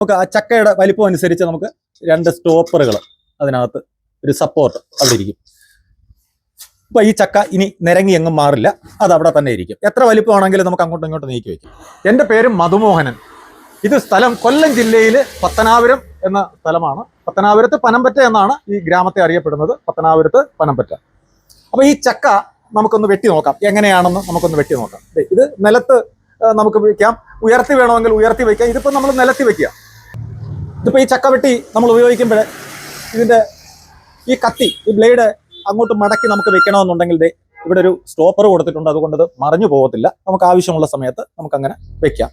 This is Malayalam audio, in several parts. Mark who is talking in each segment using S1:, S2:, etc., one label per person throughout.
S1: നമുക്ക് ആ ചക്കയുടെ വലിപ്പം അനുസരിച്ച് നമുക്ക് 2 സ്റ്റോപ്പറുകൾ അതിനകത്ത് ഒരു സപ്പോർട്ട് അവിടെ ഇരിക്കും. അപ്പോൾ ഈ ചക്ക ഇനി നിരങ്ങി എങ്ങും മാറില്ല, അത് അവിടെ തന്നെ ഇരിക്കും. എത്ര വലിപ്പമാണെങ്കിലും നമുക്ക് അങ്ങോട്ടും ഇങ്ങോട്ടും നീക്കി വയ്ക്കും. എൻ്റെ പേര് മധുമോഹനൻ. ഇത് സ്ഥലം കൊല്ലം ജില്ലയിൽ പത്തനാപുരം എന്ന സ്ഥലമാണ്. പത്തനാപുരത്ത് പനമ്പറ്റ എന്നാണ് ഈ ഗ്രാമത്തെ അറിയപ്പെടുന്നത്. പത്തനാപുരത്ത് പനമ്പറ്റ. അപ്പോൾ ഈ ചക്ക നമുക്കൊന്ന് വെട്ടി നോക്കാം, എങ്ങനെയാണെന്ന് നമുക്കൊന്ന് വെട്ടി നോക്കാം. ഇത് നിലത്ത് നമുക്ക് വയ്ക്കാം, ഉയർത്തി വേണമെങ്കിൽ ഉയർത്തി വയ്ക്കാം. ഇതിപ്പോൾ നമ്മൾ നിലത്തി വയ്ക്കുക. ഇതിപ്പോൾ ഈ ചക്ക വെട്ടി നമ്മൾ ഉപയോഗിക്കുമ്പോൾ ഇതിൻ്റെ ഈ കത്തി, ഈ ബ്ലേഡ് അങ്ങോട്ട് മടക്കി നമുക്ക് വെക്കണമെന്നുണ്ടെങ്കിൽ ഇവിടെ ഒരു സ്റ്റോപ്പർ കൊടുത്തിട്ടുണ്ട്. അതുകൊണ്ട് ഇത് മറിഞ്ഞു പോകത്തില്ല. നമുക്ക് ആവശ്യമുള്ള സമയത്ത് നമുക്കങ്ങനെ വെക്കാം.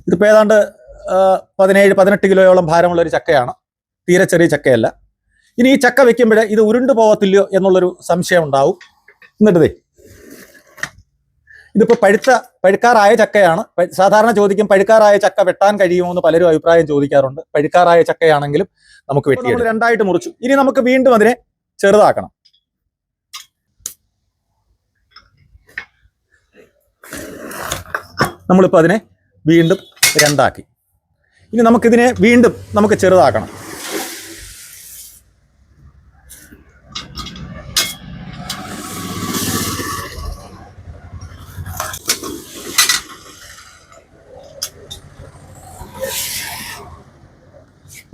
S1: ഇതിപ്പോൾ ഏതാണ്ട് 17-18 കിലോയോളം ഭാരമുള്ള ഒരു ചക്കയാണ്. തീരെ ചെറിയ ചക്കയല്ല. ഇനി ഈ ചക്ക വെക്കുമ്പോൾ ഇത് ഉരുണ്ടു പോകത്തില്ലയോ എന്നുള്ളൊരു സംശയം ഉണ്ടാവും. എന്നിട്ടേ ഇതിപ്പോൾ പഴുക്കാറായ ചക്കയാണ്. സാധാരണ ചോദിക്കും പഴുക്കാറായ ചക്ക വെട്ടാൻ കഴിയുമോ എന്ന് പലരും അഭിപ്രായം ചോദിക്കാറുണ്ട്. പഴുക്കാറായ ചക്കയാണെങ്കിലും നമുക്ക് വെട്ടിയെടുക്കാം. 2ആയിട്ട് മുറിച്ചു. ഇനി നമുക്ക് വീണ്ടും അതിനെ ചെറുതാക്കണം. നമ്മളിപ്പോൾ അതിനെ വീണ്ടും 2ആക്കി. ഇനി നമുക്കിതിനെ വീണ്ടും നമുക്ക് ചെറുതാക്കണം.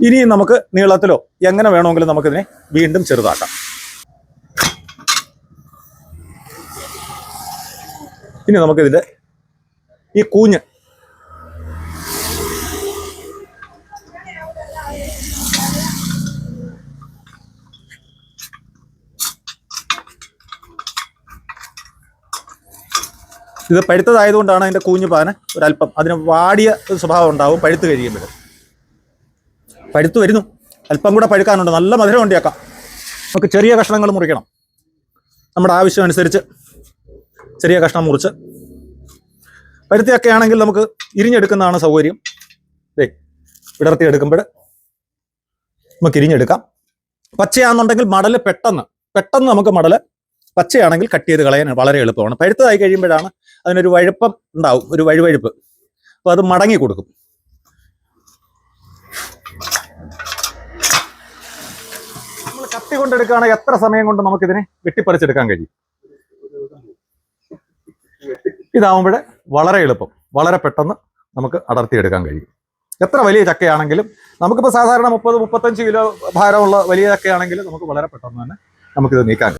S1: ഇനി നമുക്ക് നീളത്തിലോ എങ്ങനെ വേണമെങ്കിലും നമുക്കിതിനെ വീണ്ടും ചെറുതാക്കാം. ഇനി നമുക്കിതിൻ്റെ ഈ കൂഞ്ഞ് ഇത് പഴുത്തതായതുകൊണ്ടാണ് അതിൻ്റെ കൂഞ്ഞ് പാന് ഒരല്പം അതിന് വാടിയ സ്വഭാവം ഉണ്ടാവും. പഴുത്ത് കഴിയുമ്പോൾ പഴുത്ത് വരുന്നു, അല്പം കൂടെ പഴുക്കാനുണ്ട്. നല്ല മധുരം ഉണ്ടാക്കാം. നമുക്ക് ചെറിയ കഷ്ണങ്ങൾ മുറിക്കണം. നമ്മുടെ ആവശ്യം അനുസരിച്ച് ചെറിയ കഷ്ണം മുറിച്ച്, പഴുത്തിയൊക്കെ ആണെങ്കിൽ നമുക്ക് ഇരിഞ്ഞെടുക്കുന്നതാണ് സൗകര്യം. വിടർത്തി എടുക്കുമ്പോൾ നമുക്ക് ഇരിഞ്ഞെടുക്കാം. പച്ചയാണെന്നുണ്ടെങ്കിൽ മടൽ പെട്ടെന്ന് നമുക്ക് മടൽ പച്ചയാണെങ്കിൽ കട്ട് ചെയ്ത് കളയാൻ വളരെ എളുപ്പമാണ്. പഴുത്തതായി കഴിയുമ്പോഴാണ് അതിനൊരു വഴുപ്പം ഉണ്ടാവും, ഒരു വഴുവഴുപ്പ്. അപ്പോൾ അത് മടങ്ങി കൊടുക്കും. നമ്മൾ കത്തി കൊണ്ടെടുക്കുകയാണെങ്കിൽ എത്ര സമയം കൊണ്ട് നമുക്കിതിനെ വെട്ടിപ്പറിച്ചെടുക്കാൻ കഴിയും? ഇതാവുമ്പോൾ വളരെ എളുപ്പം, വളരെ പെട്ടെന്ന് നമുക്ക് അടർത്തിയെടുക്കാൻ കഴിയും. എത്ര വലിയ ചക്കയാണെങ്കിലും നമുക്കിപ്പോൾ സാധാരണ 30-35 കിലോ ഭാരമുള്ള വലിയ ചക്കയാണെങ്കിലും നമുക്ക് വളരെ പെട്ടെന്ന് തന്നെ നമുക്കിത് നീക്കാൻ കഴിയും.